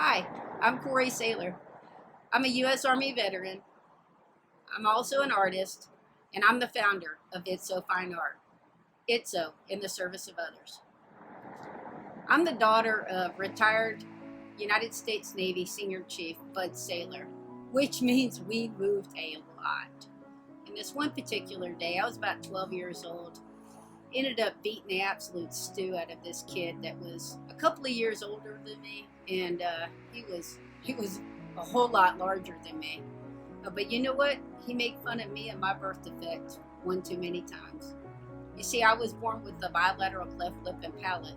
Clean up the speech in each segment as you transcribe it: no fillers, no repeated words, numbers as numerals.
Hi, I'm Corey Saylor. I'm a U.S. Army veteran. I'm also an artist, and I'm the founder of ITSO FIne Art. ITSO, in the service of others. I'm the daughter of retired United States Navy Senior Chief Bud Saylor, which means we moved a lot. And this one particular day, I was about 12 years old, ended up beating the absolute stew out of this kid that was a couple of years older than me, and he was a whole lot larger than me. But you know what? He made fun of me and my birth defect one too many times. You see, I was born with a bilateral cleft lip and palate,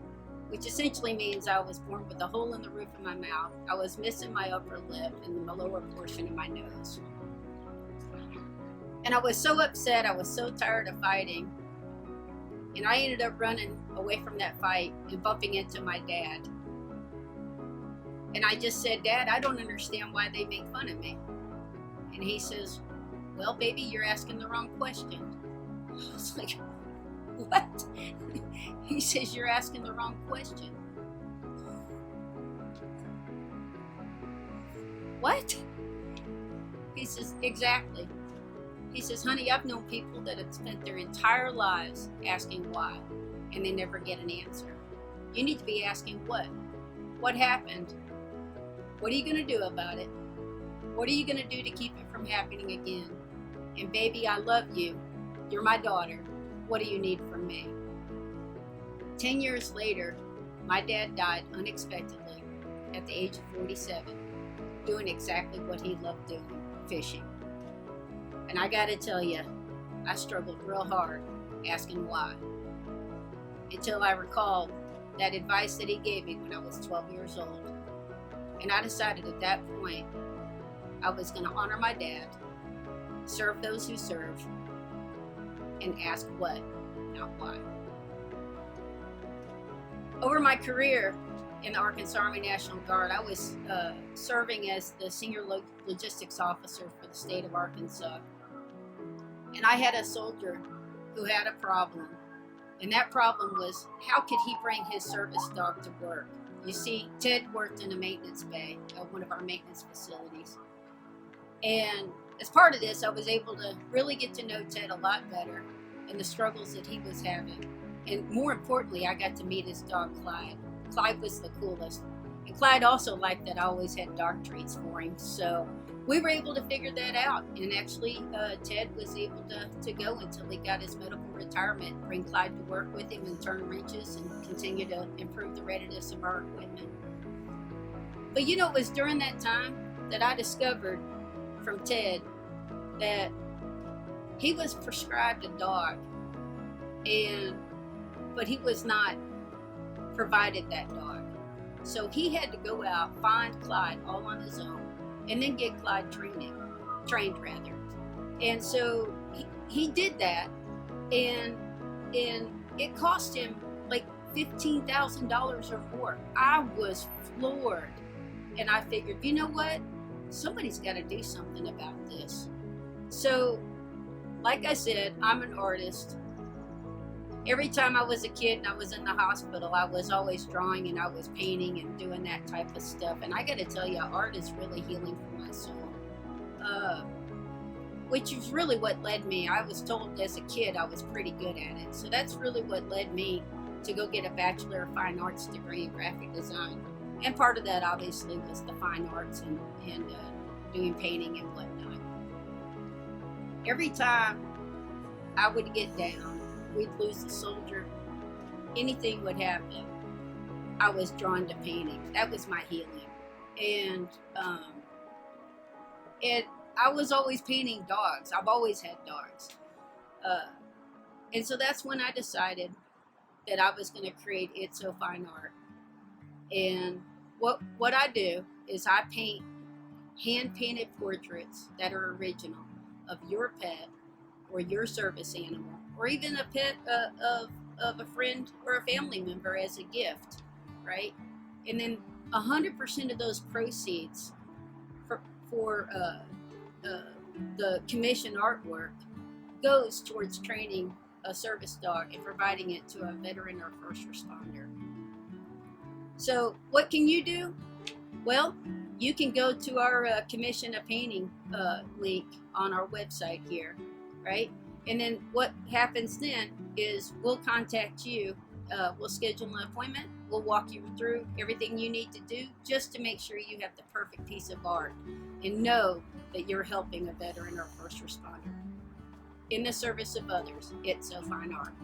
which essentially means I was born with a hole in the roof of my mouth. I was missing my upper lip and the lower portion of my nose. And I was so upset, I was so tired of fighting, and I ended up running away from that fight and bumping into my dad. And I just said, "Dad, I don't understand why they make fun of me." And he says, "Well, baby, you're asking the wrong question." I was like, "What?" He says, "You're asking the wrong question." What? He says, "Exactly." He says, "Honey, I've known people that have spent their entire lives asking why, and they never get an answer. You need to be asking what. What happened? What are you going to do about it? What are you going to do to keep it from happening again? And baby, I love you. You're my daughter. What do you need from me?" 10 years later, my dad died unexpectedly at the age of 47, doing exactly what he loved doing, fishing. And I gotta tell you, I struggled real hard asking why, until I recalled that advice that he gave me when I was 12 years old. And I decided at that point, I was gonna honor my dad, serve those who serve, and ask what, not why. Over my career in the Arkansas Army National Guard, I was serving as the senior logistics officer for the state of Arkansas. And I had a soldier who had a problem. And that problem was, how could he bring his service dog to work? You see, Ted worked in a maintenance bay at one of our maintenance facilities. And as part of this, I was able to really get to know Ted a lot better and the struggles that he was having. And more importantly, I got to meet his dog, Clyde. Clyde was the coolest. And Clyde also liked that I always had dog treats for him. So we were able to figure that out. And actually, Ted was able to go until he got his medical retirement, bring Clyde to work with him and turn wrenches and continue to improve the readiness of our equipment. But you know, it was during that time that I discovered from Ted that he was prescribed a dog, but he was not provided that dog. So he had to go out, find Clyde all on his own, and then get Clyde trained. And so he did that, and it cost him like $15,000 or more. I was floored, and I figured, you know what? Somebody's got to do something about this. So, like I said, I'm an artist. Every time I was a kid and I was in the hospital, I was always drawing and I was painting and doing that type of stuff. And I got to tell you, art is really healing for my soul, which is really what led me. I was told as a kid I was pretty good at it. So that's really what led me to go get a Bachelor of Fine Arts degree in graphic design. And part of that obviously was the fine arts and doing painting and whatnot. Every time I would get down, we'd lose a soldier, anything would happen, I was drawn to painting. That was my healing. And I was always painting dogs. I've always had dogs. And so that's when I decided that I was going to create ITSO FIne Art. And what I do is I paint hand-painted portraits that are original of your pet or your service animal, or even a pet of a friend or a family member as a gift, right? And then 100% of those proceeds for the commission artwork goes towards training a service dog and providing it to a veteran or first responder. So what can you do? Well, you can go to our commission a painting link on our website here, right? And then what happens then is we'll contact you. We'll schedule an appointment. We'll walk you through everything you need to do just to make sure you have the perfect piece of art and know that you're helping a veteran or first responder in the service of others. ITSO FIne Art.